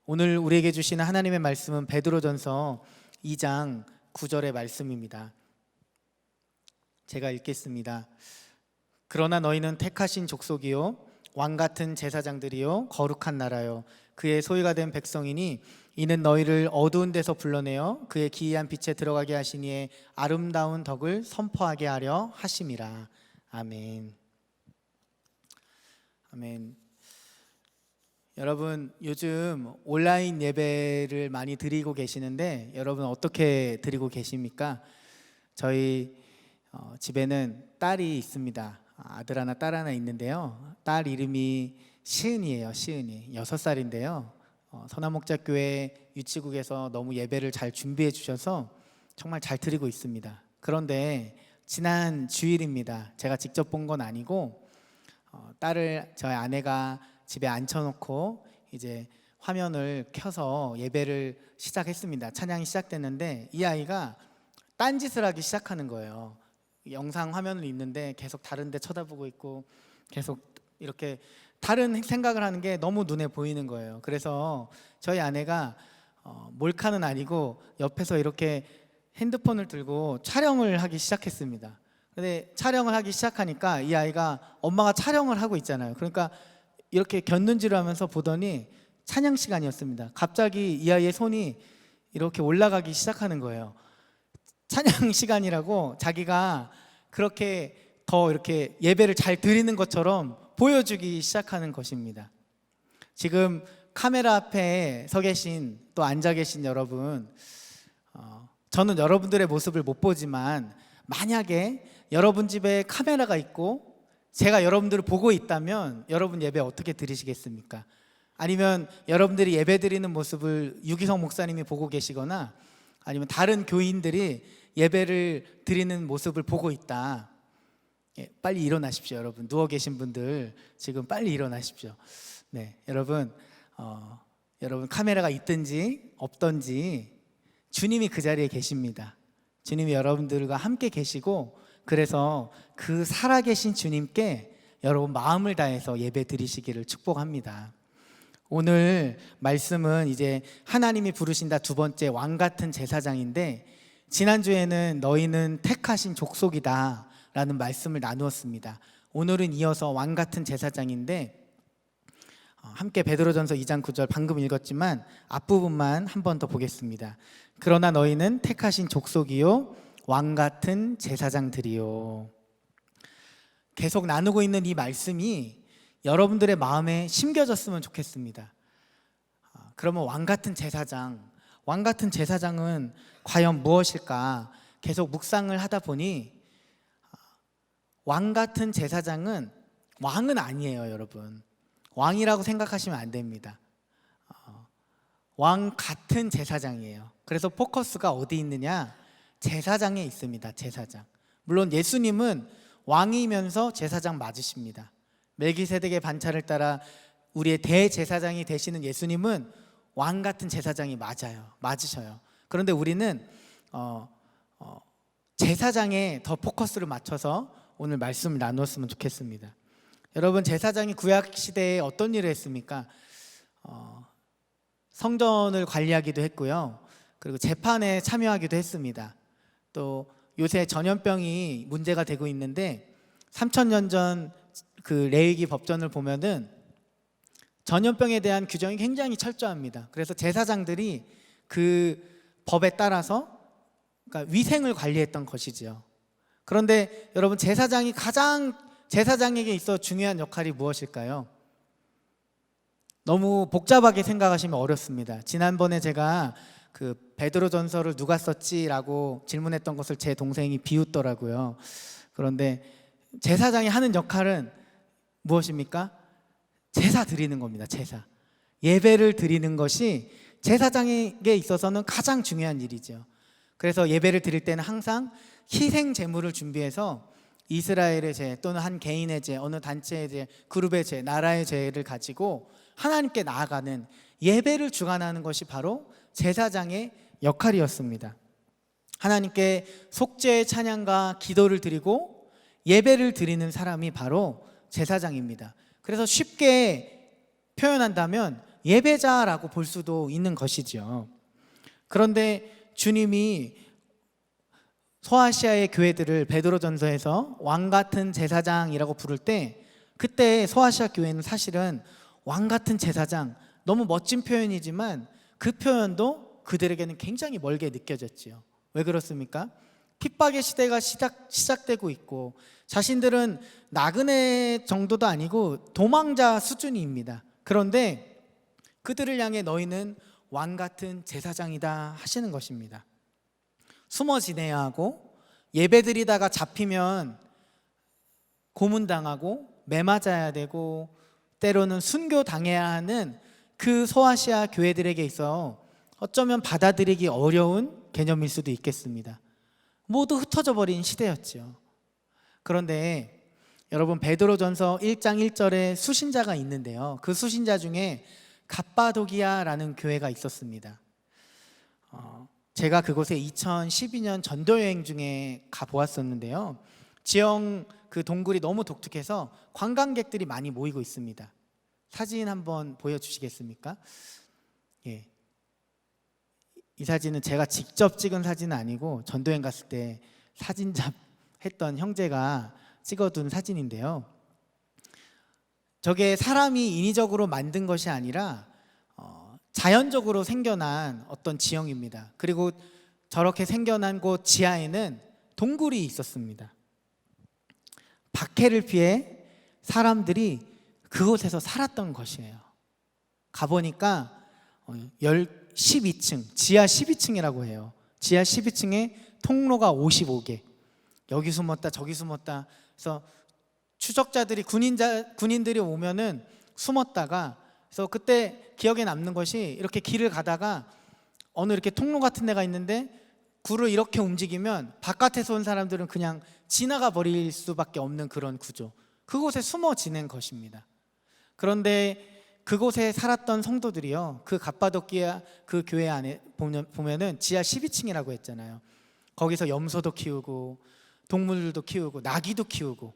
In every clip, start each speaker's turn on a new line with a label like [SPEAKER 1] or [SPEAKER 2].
[SPEAKER 1] 오늘 우리에게 주시는 하나님의 말씀은 베드로전서 2장 9절의 말씀입니다. 제가 읽겠습니다. 그러나 너희는 택하신 족속이요 왕같은 제사장들이요 거룩한 나라요 그의 소유가 된 백성이니 이는 너희를 어두운 데서 불러내어 그의 기이한 빛에 들어가게 하시니에 아름다운 덕을 선포하게 하려 하심이라. 아멘. 아멘. 여러분, 요즘 온라인 예배를 많이 드리고 계시는데 여러분 어떻게 드리고 계십니까? 저희 집에는 딸이 있습니다. 아들 하나 딸 하나 있는데요, 딸 이름이 시은이에요. 시은이 6살인데요 선한목자교회 유치국에서 너무 예배를 잘 준비해 주셔서 정말 잘 드리고 있습니다. 그런데 지난 주일입니다. 제가 직접 본 건 아니고 딸을 저희 아내가 집에 앉혀놓고 이제 화면을 켜서 예배를 시작했습니다. 찬양이 시작됐는데 이 아이가 딴짓을 하기 시작하는 거예요. 영상 화면을 있는데 계속 다른 데 쳐다보고 있고 계속 이렇게 다른 생각을 하는 게 너무 눈에 보이는 거예요. 그래서 저희 아내가 몰카는 아니고 옆에서 이렇게 핸드폰을 들고 촬영을 하기 시작했습니다. 근데 촬영을 하기 시작하니까 이 아이가 엄마가 촬영을 하고 있잖아요. 그러니까 이렇게 곁눈질을 하면서 보더니 찬양 시간이었습니다. 갑자기 이 아이의 손이 이렇게 올라가기 시작하는 거예요. 찬양 시간이라고 자기가 그렇게 더 이렇게 예배를 잘 드리는 것처럼 보여주기 시작하는 것입니다. 지금 카메라 앞에 서 계신 또 앉아 계신 여러분, 저는 여러분들의 모습을 못 보지만 만약에 여러분 집에 카메라가 있고 제가 여러분들을 보고 있다면 여러분 예배 어떻게 드리시겠습니까? 아니면 여러분들이 예배 드리는 모습을 유기성 목사님이 보고 계시거나 아니면 다른 교인들이 예배를 드리는 모습을 보고 있다. 빨리 일어나십시오. 여러분 누워 계신 분들 지금 빨리 일어나십시오. 네, 여러분 카메라가 있든지 없든지 주님이 그 자리에 계십니다. 주님이 여러분들과 함께 계시고 그래서 그 살아계신 주님께 여러분 마음을 다해서 예배 드리시기를 축복합니다. 오늘 말씀은 이제 하나님이 부르신다 두 번째 왕같은 제사장인데 지난주에는 너희는 택하신 족속이다 라는 말씀을 나누었습니다. 오늘은 이어서 왕같은 제사장인데 함께 베드로전서 2장 9절 방금 읽었지만 앞부분만 한 번 더 보겠습니다. 그러나 너희는 택하신 족속이요 왕같은 제사장들이요. 계속 나누고 있는 이 말씀이 여러분들의 마음에 심겨졌으면 좋겠습니다. 그러면 왕같은 제사장은 과연 무엇일까? 계속 묵상을 하다 보니 왕같은 제사장은 왕은 아니에요. 여러분 왕이라고 생각하시면 안 됩니다. 왕 같은 제사장이에요. 그래서 포커스가 어디 있느냐? 제사장에 있습니다. 제사장. 물론 예수님은 왕이면서 제사장 맞으십니다. 멜기세덱의 반차를 따라 우리의 대제사장이 되시는 예수님은 왕 같은 제사장이 맞으셔요. 그런데 우리는 제사장에 더 포커스를 맞춰서 오늘 말씀을 나누었으면 좋겠습니다. 여러분 제사장이 구약 시대에 어떤 일을 했습니까? 성전을 관리하기도 했고요. 그리고 재판에 참여하기도 했습니다. 또 요새 전염병이 문제가 되고 있는데 3000년 전 그 레위기 법전을 보면은 전염병에 대한 규정이 굉장히 철저합니다. 그래서 제사장들이 그 법에 따라서 그러니까 위생을 관리했던 것이죠. 그런데 여러분 제사장에게 있어 중요한 역할이 무엇일까요? 너무 복잡하게 생각하시면 어렵습니다. 지난번에 제가 그 베드로전서를 누가 썼지라고 질문했던 것을 제 동생이 비웃더라고요. 그런데 제사장이 하는 역할은 무엇입니까? 제사 드리는 겁니다. 제사. 예배를 드리는 것이 제사장에게 있어서는 가장 중요한 일이죠. 그래서 예배를 드릴 때는 항상 희생 제물을 준비해서 이스라엘의 죄 또는 한 개인의 죄, 어느 단체의 죄, 그룹의 죄, 나라의 죄를 가지고 하나님께 나아가는 예배를 주관하는 것이 바로 제사장의 역할이었습니다. 하나님께 속죄의 찬양과 기도를 드리고 예배를 드리는 사람이 바로 제사장입니다. 그래서 쉽게 표현한다면 예배자라고 볼 수도 있는 것이죠. 그런데 주님이 소아시아의 교회들을 베드로전서에서 왕 같은 제사장이라고 부를 때, 그때 소아시아 교회는 사실은 왕 같은 제사장, 너무 멋진 표현이지만 그 표현도 그들에게는 굉장히 멀게 느껴졌지요. 왜 그렇습니까? 핍박의 시대가 시작되고 있고, 자신들은 나그네 정도도 아니고 도망자 수준입니다. 그런데 그들을 향해 너희는 왕 같은 제사장이다 하시는 것입니다. 숨어 지내야 하고, 예배드리다가 잡히면 고문당하고 매맞아야 되고 때로는 순교당해야 하는 그 소아시아 교회들에게 있어 어쩌면 받아들이기 어려운 개념일 수도 있겠습니다. 모두 흩어져 버린 시대였죠. 그런데 여러분, 베드로전서 1장 1절에 수신자가 있는데요, 그 수신자 중에 갑바도기아라는 교회가 있었습니다. 제가 그곳에 2012년 전도여행 중에 가보았었는데요, 지형 그 동굴이 너무 독특해서 관광객들이 많이 모이고 있습니다. 사진 한번 보여주시겠습니까? 예. 이 사진은 제가 직접 찍은 사진은 아니고 전도여행 갔을 때 사진잡 했던 형제가 찍어둔 사진인데요, 저게 사람이 인위적으로 만든 것이 아니라 자연적으로 생겨난 어떤 지형입니다. 그리고 저렇게 생겨난 곳 지하에는 동굴이 있었습니다. 박해를 피해 사람들이 그곳에서 살았던 것이에요. 가보니까 12층, 지하 12층이라고 해요. 지하 12층에 통로가 55개, 여기 숨었다 저기 숨었다. 그래서 추적자들이, 군인들이 오면은 숨었다가, 그래서 그때 기억에 남는 것이, 이렇게 길을 가다가 어느 이렇게 통로 같은 데가 있는데 굴을 이렇게 움직이면 바깥에서 온 사람들은 그냥 지나가 버릴 수밖에 없는 그런 구조, 그곳에 숨어 지낸 것입니다. 그런데 그곳에 살았던 성도들이요, 그 갑바도기아 그 교회 안에 보면은 지하 12층이라고 했잖아요. 거기서 염소도 키우고 동물들도 키우고 나귀도 키우고,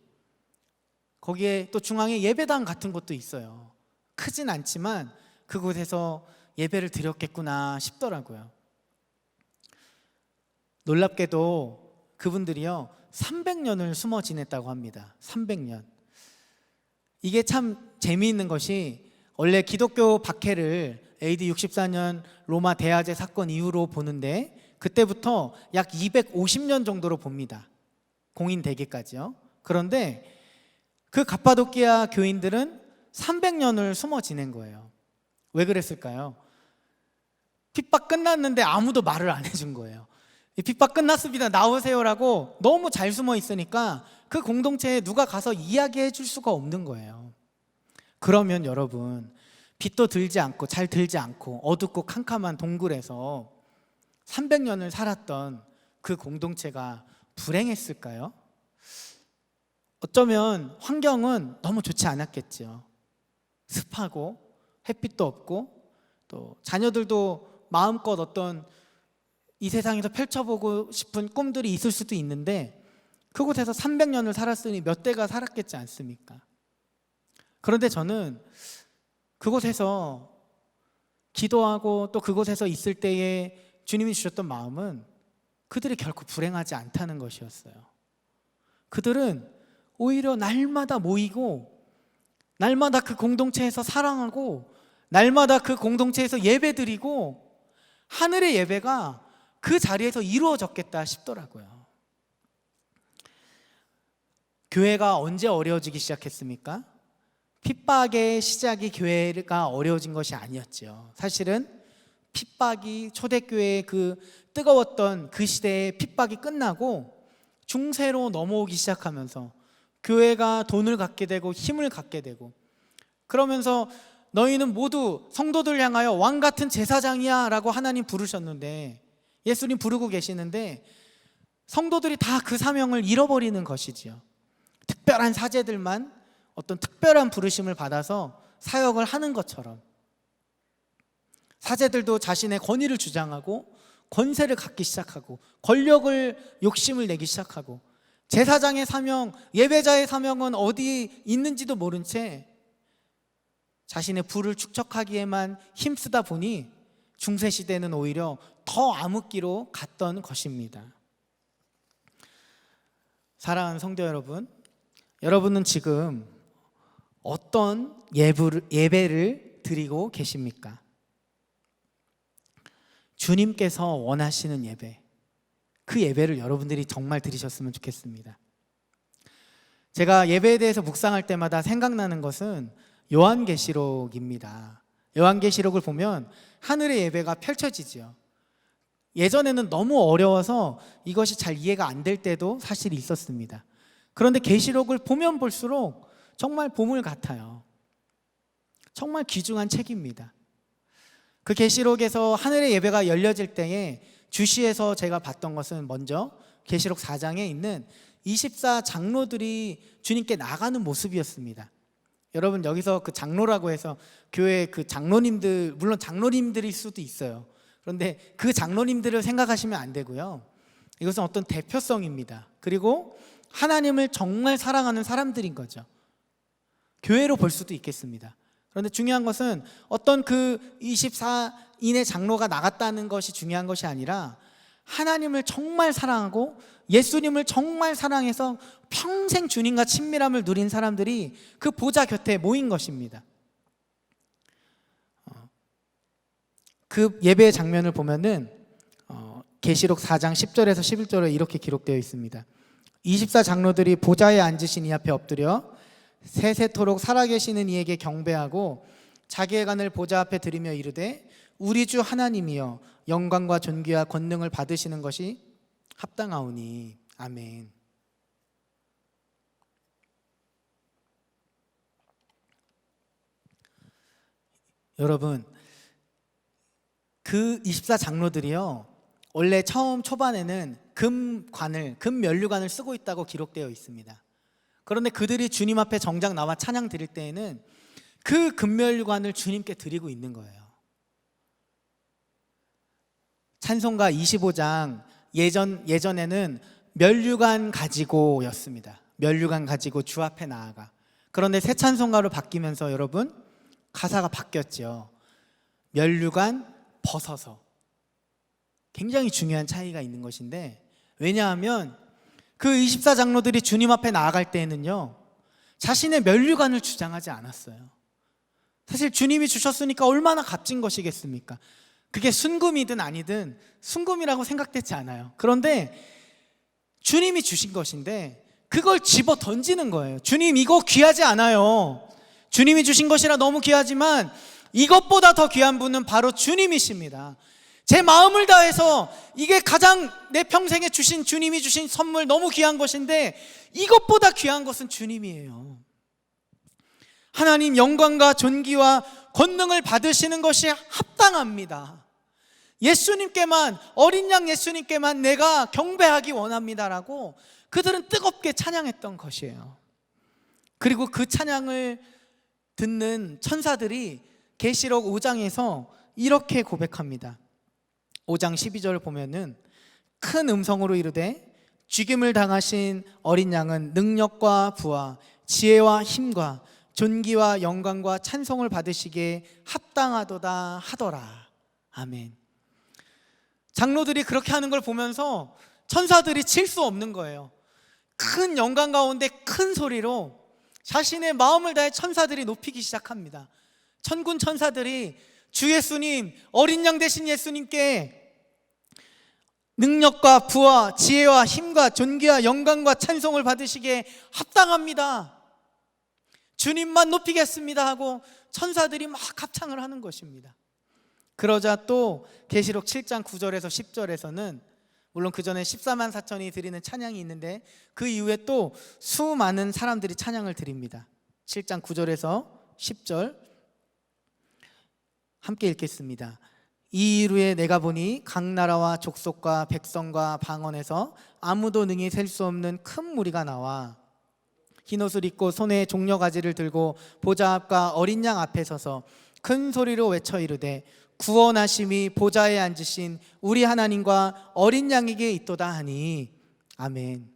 [SPEAKER 1] 거기에 또 중앙에 예배당 같은 곳도 있어요. 크진 않지만 그곳에서 예배를 드렸겠구나 싶더라고요. 놀랍게도 그분들이요 300년을 숨어 지냈다고 합니다. 300년. 이게 참 재미있는 것이, 원래 기독교 박해를 AD 64년 로마 대화제 사건 이후로 보는데, 그때부터 약 250년 정도로 봅니다. 공인되기까지요. 그런데 그 갑바도키아 교인들은 300년을 숨어 지낸 거예요. 왜 그랬을까요? 핍박 끝났는데 아무도 말을 안 해준 거예요. 핍박 끝났습니다, 나오세요라고 너무 잘 숨어 있으니까 그 공동체에 누가 가서 이야기해 줄 수가 없는 거예요. 그러면 여러분, 빛도 들지 않고 잘 들지 않고 어둡고 캄캄한 동굴에서 300년을 살았던 그 공동체가 불행했을까요? 어쩌면 환경은 너무 좋지 않았겠죠. 습하고 햇빛도 없고, 또 자녀들도 마음껏 어떤 이 세상에서 펼쳐보고 싶은 꿈들이 있을 수도 있는데, 그곳에서 300년을 살았으니 몇 대가 살았겠지 않습니까? 그런데 저는 그곳에서 기도하고 또 그곳에서 있을 때에 주님이 주셨던 마음은 그들이 결코 불행하지 않다는 것이었어요. 그들은 오히려 날마다 모이고, 날마다 그 공동체에서 사랑하고, 날마다 그 공동체에서 예배드리고, 하늘의 예배가 그 자리에서 이루어졌겠다 싶더라고요. 교회가 언제 어려워지기 시작했습니까? 핍박의 시작이 교회가 어려워진 것이 아니었죠. 사실은 핍박이, 초대교회의 그 뜨거웠던 그 시대의 핍박이 끝나고 중세로 넘어오기 시작하면서 교회가 돈을 갖게 되고 힘을 갖게 되고, 그러면서 너희는 모두 성도들 향하여 왕 같은 제사장이야 라고 하나님 부르셨는데, 예수님 부르고 계시는데 성도들이 다 그 사명을 잃어버리는 것이지요. 특별한 사제들만 어떤 특별한 부르심을 받아서 사역을 하는 것처럼, 사제들도 자신의 권위를 주장하고 권세를 갖기 시작하고 권력을, 욕심을 내기 시작하고, 제사장의 사명, 예배자의 사명은 어디 있는지도 모른 채 자신의 부를 축적하기에만 힘쓰다 보니 중세시대는 오히려 더 암흑기로 갔던 것입니다. 사랑하는 성도 여러분, 여러분은 지금 어떤 예배를 드리고 계십니까? 주님께서 원하시는 예배, 그 예배를 여러분들이 정말 드리셨으면 좋겠습니다. 제가 예배에 대해서 묵상할 때마다 생각나는 것은 요한계시록입니다. 요한계시록을 보면 하늘의 예배가 펼쳐지죠. 예전에는 너무 어려워서 이것이 잘 이해가 안 될 때도 사실 있었습니다. 그런데 계시록을 보면 볼수록 정말 보물 같아요. 정말 귀중한 책입니다. 그 계시록에서 하늘의 예배가 열려질 때에 주시에서 제가 봤던 것은 먼저 계시록 4장에 있는 24장로들이 주님께 나가는 모습이었습니다. 여러분, 여기서 그 장로라고 해서 교회 그 장로님들, 물론 장로님들일 수도 있어요. 그런데 그 장로님들을 생각하시면 안 되고요. 이것은 어떤 대표성입니다. 그리고 하나님을 정말 사랑하는 사람들인 거죠. 교회로 볼 수도 있겠습니다. 그런데 중요한 것은 어떤 그 24인의 장로가 나갔다는 것이 중요한 것이 아니라 하나님을 정말 사랑하고 예수님을 정말 사랑해서 평생 주님과 친밀함을 누린 사람들이 그 보좌 곁에 모인 것입니다. 그 예배의 장면을 보면은 계시록 4장 10절에서 11절에 이렇게 기록되어 있습니다. 24장로들이 보좌에 앉으신 이 앞에 엎드려 세세토록 살아계시는 이에게 경배하고 자기의 간을 보좌 앞에 드리며 이르되 우리 주 하나님이여 영광과 존귀와 권능을 받으시는 것이 합당하오니 아멘. 여러분, 그 24장로들이요 원래 처음 초반에는 금 면류관을 쓰고 있다고 기록되어 있습니다. 그런데 그들이 주님 앞에 정작 나와 찬양 드릴 때에는 그 금면류관을 주님께 드리고 있는 거예요. 찬송가 25장 예전에는 면류관 가지고였습니다. 면류관 가지고 주 앞에 나아가. 그런데 새 찬송가로 바뀌면서 여러분 가사가 바뀌었죠. 면류관 벗어서. 굉장히 중요한 차이가 있는 것인데, 왜냐하면 그 24장로들이 주님 앞에 나아갈 때에는요 자신의 면류관을 주장하지 않았어요. 사실 주님이 주셨으니까 얼마나 값진 것이겠습니까? 그게 순금이든 아니든 순금이라고 생각되지 않아요. 그런데 주님이 주신 것인데 그걸 집어 던지는 거예요. 주님, 이거 귀하지 않아요. 주님이 주신 것이라 너무 귀하지만 이것보다 더 귀한 분은 바로 주님이십니다. 제 마음을 다해서 이게 가장 내 평생에 주신 주님이 주신 선물 너무 귀한 것인데 이것보다 귀한 것은 주님이에요. 하나님 영광과 존귀와 권능을 받으시는 것이 합당합니다. 예수님께만, 어린 양 예수님께만 내가 경배하기 원합니다라고 그들은 뜨겁게 찬양했던 것이에요. 그리고 그 찬양을 듣는 천사들이 계시록 5장에서 이렇게 고백합니다. 5장 12절을 보면은 큰 음성으로 이르되 죽임을 당하신 어린 양은 능력과 부와 지혜와 힘과 존귀와 영광과 찬송을 받으시기에 합당하도다 하더라. 아멘. 장로들이 그렇게 하는 걸 보면서 천사들이 칠 수 없는 거예요. 큰 영광 가운데 큰 소리로 자신의 마음을 다해 천사들이 높이기 시작합니다. 천군 천사들이 주 예수님, 어린 양 되신 예수님께 능력과 부와 지혜와 힘과 존귀와 영광과 찬송을 받으시기에 합당합니다. 주님만 높이겠습니다 하고 천사들이 막 합창을 하는 것입니다. 그러자 또 계시록 7장 9절에서 10절에서는 물론 그 전에 14만 4천이 드리는 찬양이 있는데 그 이후에 또 수많은 사람들이 찬양을 드립니다. 7장 9절에서 10절 함께 읽겠습니다. 이 이후에 내가 보니 각 나라와 족속과 백성과 방언에서 아무도 능히 셀 수 없는 큰 무리가 나와 흰옷을 입고 손에 종려가지를 들고 보좌 앞과 어린 양 앞에 서서 큰 소리로 외쳐 이르되 구원하심이 보좌에 앉으신 우리 하나님과 어린 양에게 있도다 하니 아멘.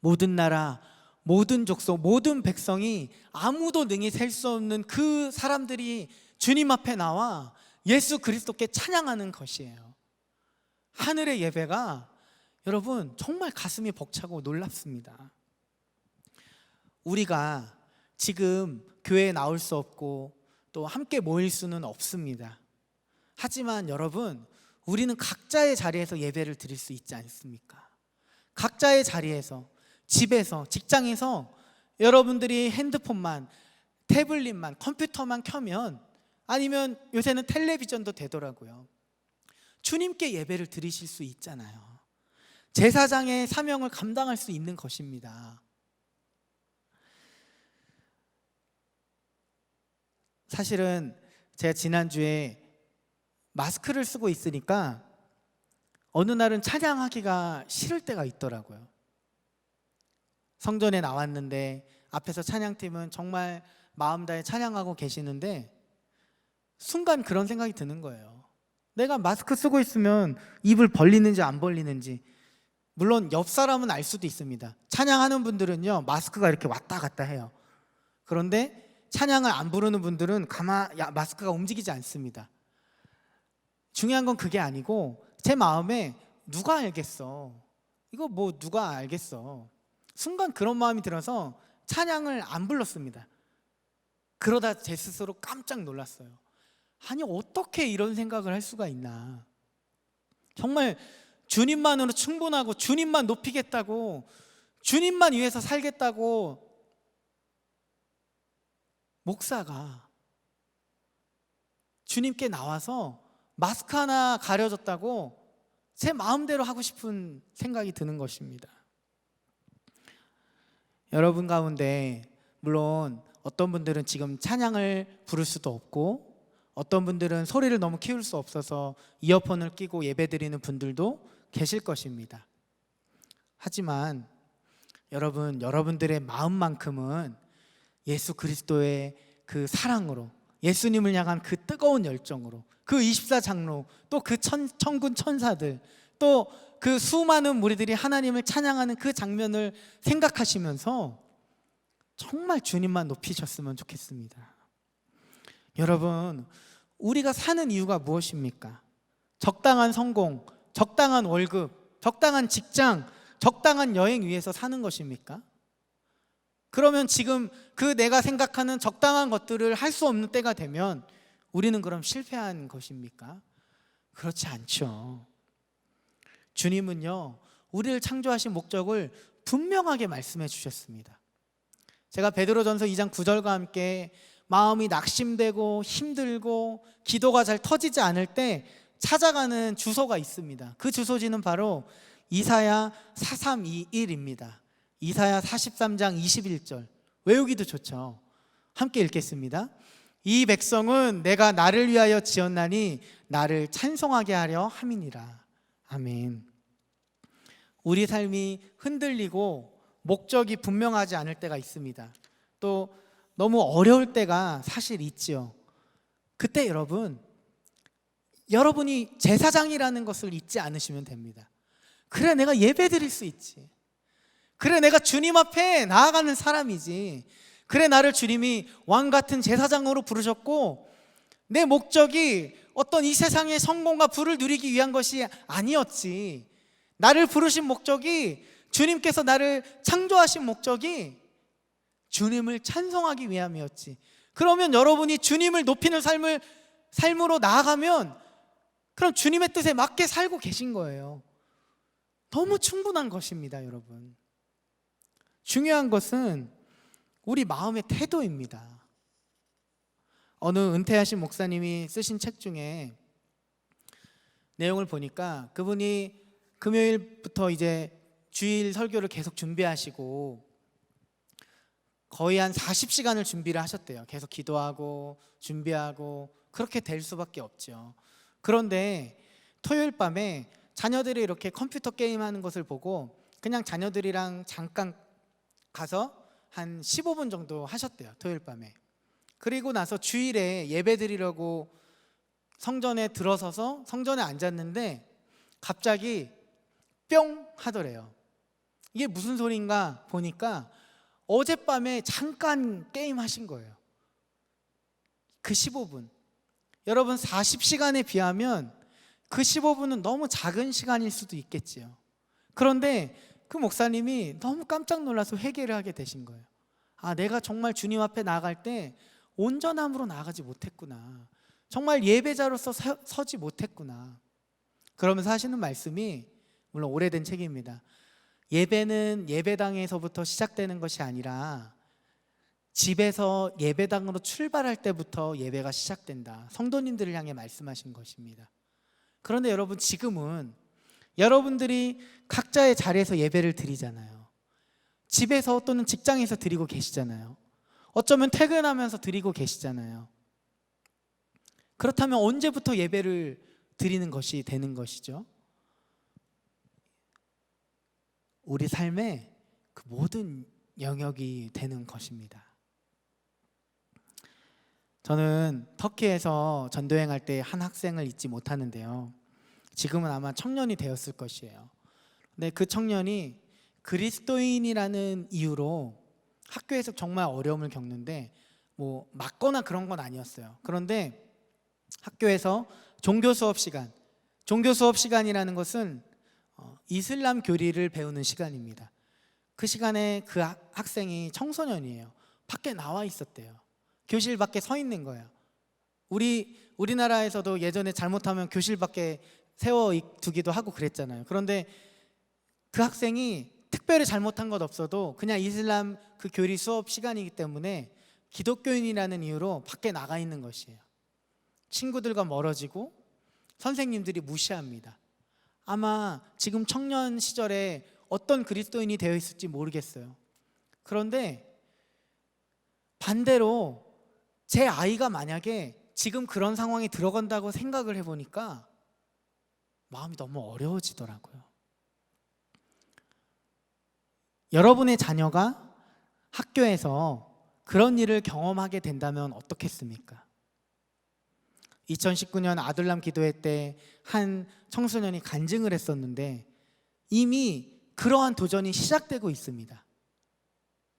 [SPEAKER 1] 모든 나라, 모든 족속, 모든 백성이 아무도 능히 셀 수 없는 그 사람들이 주님 앞에 나와 예수 그리스도께 찬양하는 것이에요. 하늘의 예배가 여러분 정말 가슴이 벅차고 놀랍습니다. 우리가 지금 교회에 나올 수 없고 또 함께 모일 수는 없습니다. 하지만 여러분, 우리는 각자의 자리에서 예배를 드릴 수 있지 않습니까? 각자의 자리에서, 집에서, 직장에서 여러분들이 핸드폰만, 태블릿만, 컴퓨터만 켜면, 아니면 요새는 텔레비전도 되더라고요. 주님께 예배를 드리실 수 있잖아요. 제사장의 사명을 감당할 수 있는 것입니다. 사실은 제가 지난주에 마스크를 쓰고 있으니까 어느 날은 찬양하기가 싫을 때가 있더라고요. 성전에 나왔는데 앞에서 찬양팀은 정말 마음 다해 찬양하고 계시는데 순간 그런 생각이 드는 거예요. 내가 마스크 쓰고 있으면 입을 벌리는지 안 벌리는지, 물론 옆 사람은 알 수도 있습니다. 찬양하는 분들은요, 마스크가 이렇게 왔다 갔다 해요. 그런데 찬양을 안 부르는 분들은 마스크가 움직이지 않습니다. 중요한 건 그게 아니고 제 마음에 누가 알겠어? 이거 뭐 누가 알겠어? 순간 그런 마음이 들어서 찬양을 안 불렀습니다. 그러다 제 스스로 깜짝 놀랐어요. 아니, 어떻게 이런 생각을 할 수가 있나? 정말 주님만으로 충분하고 주님만 높이겠다고, 주님만 위해서 살겠다고 목사가 주님께 나와서 마스크 하나 가려졌다고 제 마음대로 하고 싶은 생각이 드는 것입니다. 여러분 가운데 물론 어떤 분들은 지금 찬양을 부를 수도 없고, 어떤 분들은 소리를 너무 키울 수 없어서 이어폰을 끼고 예배드리는 분들도 계실 것입니다. 하지만 여러분, 여러분들의 마음만큼은 예수 그리스도의 그 사랑으로, 예수님을 향한 그 뜨거운 열정으로, 그 24장로, 또 그 천군 천사들, 또 그 수많은 무리들이 하나님을 찬양하는 그 장면을 생각하시면서 정말 주님만 높이셨으면 좋겠습니다. 여러분, 우리가 사는 이유가 무엇입니까? 적당한 성공, 적당한 월급, 적당한 직장, 적당한 여행 위해서 사는 것입니까? 그러면 지금 그 내가 생각하는 적당한 것들을 할 수 없는 때가 되면 우리는 그럼 실패한 것입니까? 그렇지 않죠. 주님은요, 우리를 창조하신 목적을 분명하게 말씀해 주셨습니다. 제가 베드로전서 2장 9절과 함께 마음이 낙심되고 힘들고 기도가 잘 터지지 않을 때 찾아가는 주소가 있습니다. 그 주소지는 바로 이사야 4321입니다. 이사야 43장 21절. 외우기도 좋죠. 함께 읽겠습니다. 이 백성은 내가 나를 위하여 지었나니 나를 찬송하게 하려 함이니라. 아멘. 우리 삶이 흔들리고 목적이 분명하지 않을 때가 있습니다. 또 너무 어려울 때가 사실 있지요. 그때 여러분이 제사장이라는 것을 잊지 않으시면 됩니다. 그래, 내가 예배 드릴 수 있지. 그래, 내가 주님 앞에 나아가는 사람이지. 그래, 나를 주님이 왕 같은 제사장으로 부르셨고, 내 목적이 어떤 이 세상의 성공과 부를 누리기 위한 것이 아니었지. 나를 부르신 목적이, 주님께서 나를 창조하신 목적이 주님을 찬송하기 위함이었지. 그러면 여러분이 주님을 높이는 삶으로 나아가면 그럼 주님의 뜻에 맞게 살고 계신 거예요. 너무 충분한 것입니다, 여러분. 중요한 것은 우리 마음의 태도입니다. 어느 은퇴하신 목사님이 쓰신 책 중에 내용을 보니까 그분이 금요일부터 이제 주일 설교를 계속 준비하시고 거의 한 40시간을 준비를 하셨대요. 계속 기도하고 준비하고 그렇게 될 수밖에 없죠. 그런데 토요일 밤에 자녀들이 이렇게 컴퓨터 게임하는 것을 보고 그냥 자녀들이랑 잠깐 가서 한 15분 정도 하셨대요, 토요일 밤에. 그리고 나서 주일에 예배 드리려고 성전에 들어서서 성전에 앉았는데 갑자기 뿅 하더래요. 이게 무슨 소리인가 보니까 어젯밤에 잠깐 게임 하신 거예요. 그 15분. 여러분 40시간에 비하면 그 15분은 너무 작은 시간일 수도 있겠지요. 그런데 그 목사님이 너무 깜짝 놀라서 회개를 하게 되신 거예요. 아, 내가 정말 주님 앞에 나갈 때 온전함으로 나가지 못했구나. 정말 예배자로서 서지 못했구나. 그러면서 하시는 말씀이, 물론 오래된 책입니다. 예배는 예배당에서부터 시작되는 것이 아니라 집에서 예배당으로 출발할 때부터 예배가 시작된다. 성도님들을 향해 말씀하신 것입니다. 그런데 여러분, 지금은 여러분들이 각자의 자리에서 예배를 드리잖아요. 집에서 또는 직장에서 드리고 계시잖아요. 어쩌면 퇴근하면서 드리고 계시잖아요. 그렇다면 언제부터 예배를 드리는 것이 되는 것이죠? 우리 삶의 그 모든 영역이 되는 것입니다. 저는 터키에서 전도여행할 때 한 학생을 잊지 못하는데요. 지금은 아마 청년이 되었을 것이에요. 근데 그 청년이 그리스도인이라는 이유로 학교에서 정말 어려움을 겪는데, 뭐 맞거나 그런 건 아니었어요. 그런데 학교에서 종교 수업 시간이라는 것은 이슬람 교리를 배우는 시간입니다. 그 시간에 그 학생이 청소년이에요. 밖에 나와 있었대요. 교실 밖에 서 있는 거예요. 우리나라에서도 예전에 잘못하면 교실 밖에 세워두기도 하고 그랬잖아요. 그런데 그 학생이 특별히 잘못한 것 없어도 그냥 이슬람 그 교리 수업 시간이기 때문에 기독교인이라는 이유로 밖에 나가 있는 것이에요. 친구들과 멀어지고 선생님들이 무시합니다. 아마 지금 청년 시절에 어떤 그리스도인이 되어 있을지 모르겠어요. 그런데 반대로 제 아이가 만약에 지금 그런 상황에 들어간다고 생각을 해보니까 마음이 너무 어려워지더라고요. 여러분의 자녀가 학교에서 그런 일을 경험하게 된다면 어떻겠습니까? 2019년 아들람 기도회 때 한 청소년이 간증을 했었는데 이미 그러한 도전이 시작되고 있습니다.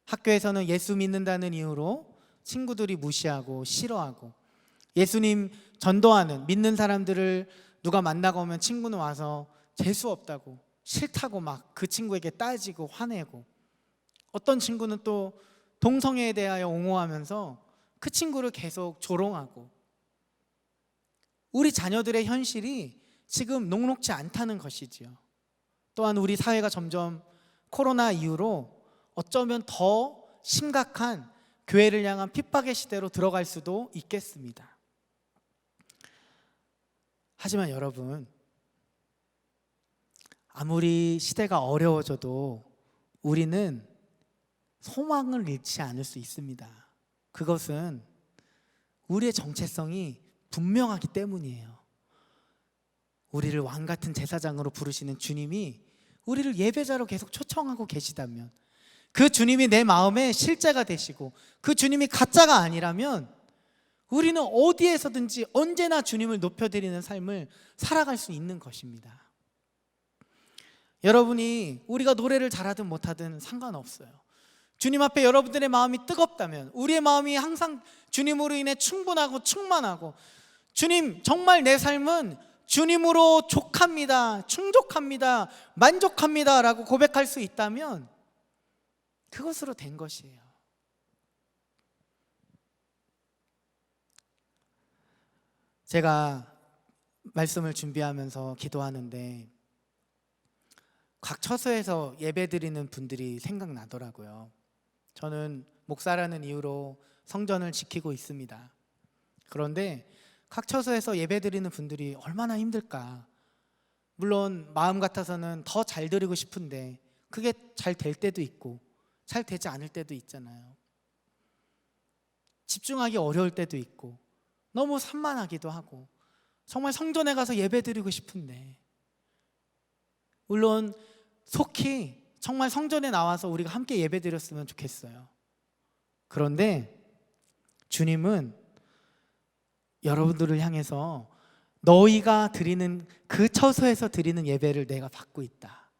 [SPEAKER 1] 학교에서는 예수 믿는다는 이유로 친구들이 무시하고 싫어하고, 예수님 전도하는 믿는 사람들을 누가 만나고 오면 친구는 와서 재수 없다고 싫다고 막 그 친구에게 따지고 화내고, 어떤 친구는 또 동성애에 대하여 옹호하면서 그 친구를 계속 조롱하고, 우리 자녀들의 현실이 지금 녹록지 않다는 것이지요. 또한 우리 사회가 점점 코로나 이후로 어쩌면 더 심각한 교회를 향한 핍박의 시대로 들어갈 수도 있겠습니다. 하지만 여러분, 아무리 시대가 어려워져도 우리는 소망을 잃지 않을 수 있습니다. 그것은 우리의 정체성이 분명하기 때문이에요. 우리를 왕같은 제사장으로 부르시는 주님이 우리를 예배자로 계속 초청하고 계시다면, 그 주님이 내 마음의 실제가 되시고 그 주님이 가짜가 아니라면 우리는 어디에서든지 언제나 주님을 높여드리는 삶을 살아갈 수 있는 것입니다. 여러분이 우리가 노래를 잘하든 못하든 상관없어요. 주님 앞에 여러분들의 마음이 뜨겁다면, 우리의 마음이 항상 주님으로 인해 충분하고 충만하고, 주님 정말 내 삶은 주님으로 족합니다, 충족합니다, 만족합니다 라고 고백할 수 있다면 그것으로 된 것이에요. 제가 말씀을 준비하면서 기도하는데 각 처소에서 예배드리는 분들이 생각나더라고요. 저는 목사라는 이유로 성전을 지키고 있습니다. 그런데 각 처소에서 예배드리는 분들이 얼마나 힘들까. 물론 마음 같아서는 더 잘 드리고 싶은데 그게 잘 될 때도 있고 잘 되지 않을 때도 있잖아요. 집중하기 어려울 때도 있고 너무 산만하기도 하고, 정말 성전에 가서 예배드리고 싶은데, 물론 속히 정말 성전에 나와서 우리가 함께 예배드렸으면 좋겠어요. 그런데 주님은 여러분들을 향해서 너희가 드리는 그 처소에서 드리는 예배를 내가 받고 있다,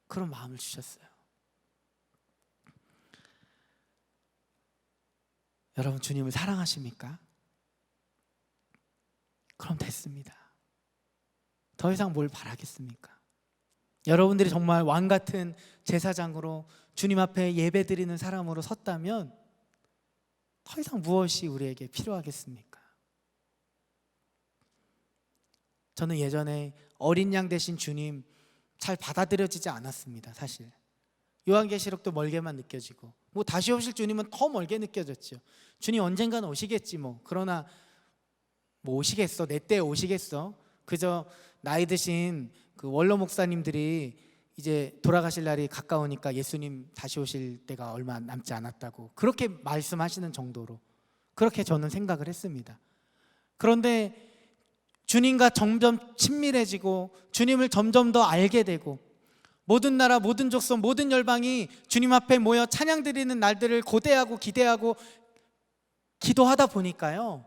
[SPEAKER 1] 그런 마음을 주셨어요. 여러분 주님을 사랑하십니까? 그럼 됐습니다. 더 이상 뭘 바라겠습니까? 여러분들이 정말 왕 같은 제사장으로 주님 앞에 예배드리는 사람으로 섰다면 더 이상 무엇이 우리에게 필요하겠습니까? 저는 예전에 어린 양 되신 주님 잘 받아들여지지 않았습니다. 사실 요한계시록도 멀게만 느껴지고 뭐 다시 오실 주님은 더 멀게 느껴졌죠. 주님 언젠가는 오시겠지 뭐. 그러나 뭐 오시겠어, 내 때에 오시겠어. 그저 나이 드신 그 원로 목사님들이 이제 돌아가실 날이 가까우니까 예수님 다시 오실 때가 얼마 남지 않았다고 그렇게 말씀하시는 정도로 그렇게 저는 생각을 했습니다. 그런데 주님과 점점 친밀해지고 주님을 점점 더 알게 되고 모든 나라, 모든 족속, 모든 열방이 주님 앞에 모여 찬양 드리는 날들을 고대하고 기대하고 기도하다 보니까요,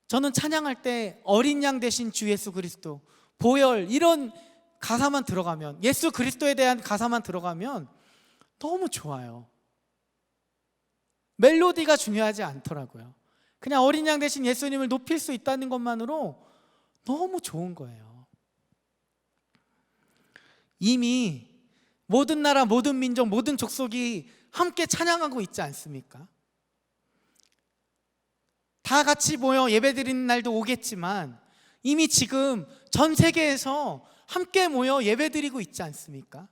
[SPEAKER 1] 저는 찬양할 때 어린 양 대신 주 예수 그리스도, 보혈 이런 가사만 들어가면, 예수 그리스도에 대한 가사만 들어가면 너무 좋아요. 멜로디가 중요하지 않더라고요. 그냥 어린 양 대신 예수님을 높일 수 있다는 것만으로 너무 좋은 거예요. 이미 모든 나라, 모든 민족, 모든 족속이 함께 찬양하고 있지 않습니까? 다 같이 모여 예배드리는 날도 오겠지만 이미 지금 전 세계에서 함께 모여 예배드리고 있지 않습니까?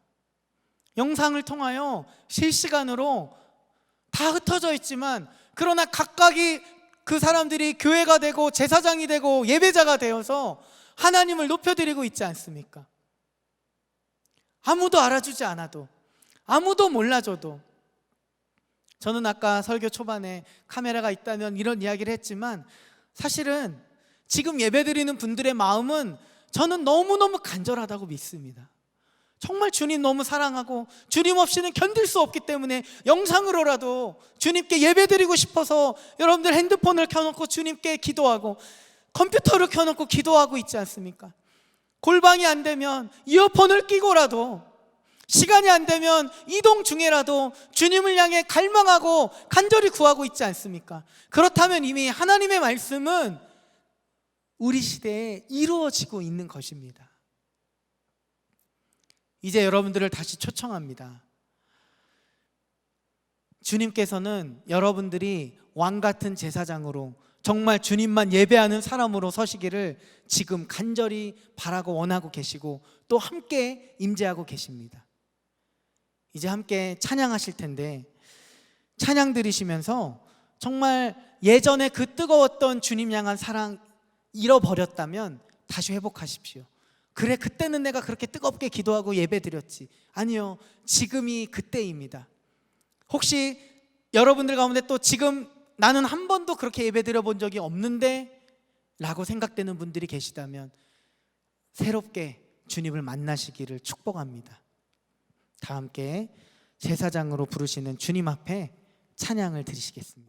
[SPEAKER 1] 영상을 통하여 실시간으로 다 흩어져 있지만 그러나 각각이 그 사람들이 교회가 되고 제사장이 되고 예배자가 되어서 하나님을 높여드리고 있지 않습니까? 아무도 알아주지 않아도, 아무도 몰라줘도. 저는 아까 설교 초반에 카메라가 있다면 이런 이야기를 했지만 사실은 지금 예배드리는 분들의 마음은 저는 너무너무 간절하다고 믿습니다. 정말 주님 너무 사랑하고 주님 없이는 견딜 수 없기 때문에 영상으로라도 주님께 예배드리고 싶어서 여러분들 핸드폰을 켜놓고 주님께 기도하고 컴퓨터를 켜놓고 기도하고 있지 않습니까? 골방이 안 되면 이어폰을 끼고라도, 시간이 안 되면 이동 중에라도 주님을 향해 갈망하고 간절히 구하고 있지 않습니까? 그렇다면 이미 하나님의 말씀은 우리 시대에 이루어지고 있는 것입니다. 이제 여러분들을 다시 초청합니다. 주님께서는 여러분들이 왕 같은 제사장으로 정말 주님만 예배하는 사람으로 서시기를 지금 간절히 바라고 원하고 계시고 또 함께 임재하고 계십니다. 이제 함께 찬양하실 텐데 찬양 들으시면서 정말 예전에 그 뜨거웠던 주님 향한 사랑 잃어버렸다면 다시 회복하십시오. 그래, 그때는 내가 그렇게 뜨겁게 기도하고 예배드렸지. 아니요, 지금이 그때입니다. 혹시 여러분들 가운데 또 지금 나는 한 번도 그렇게 예배드려 본 적이 없는데 라고 생각되는 분들이 계시다면 새롭게 주님을 만나시기를 축복합니다. 다 함께 제사장으로 부르시는 주님 앞에 찬양을 드리시겠습니다.